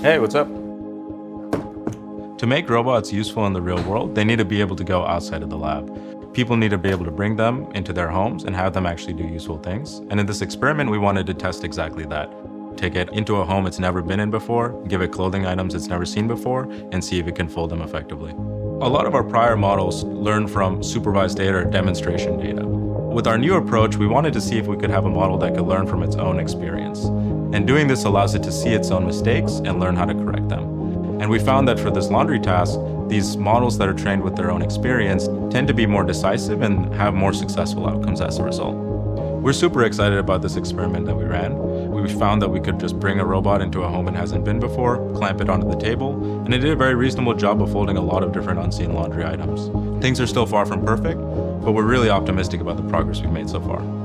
Hey, what's up? To make robots useful in the real world, they need to be able to go outside of the lab. People need to be able to bring them into their homes and have them actually do useful things. And in this experiment, we wanted to test exactly that. Take it into a home it's never been in before, give it clothing items it's never seen before, and see if it can fold them effectively. A lot of our prior models learned from supervised data or demonstration data. With our new approach, we wanted to see if we could have a model that could learn from its own experience. And doing this allows it to see its own mistakes and learn how to correct them. And we found that for this laundry task, these models that are trained with their own experience tend to be more decisive and have more successful outcomes as a result. We're super excited about this experiment that we ran. We found that we could just bring a robot into a home it hasn't been before, clamp it onto the table, and it did a very reasonable job of folding a lot of different unseen laundry items. Things are still far from perfect, but we're really optimistic about the progress we've made so far.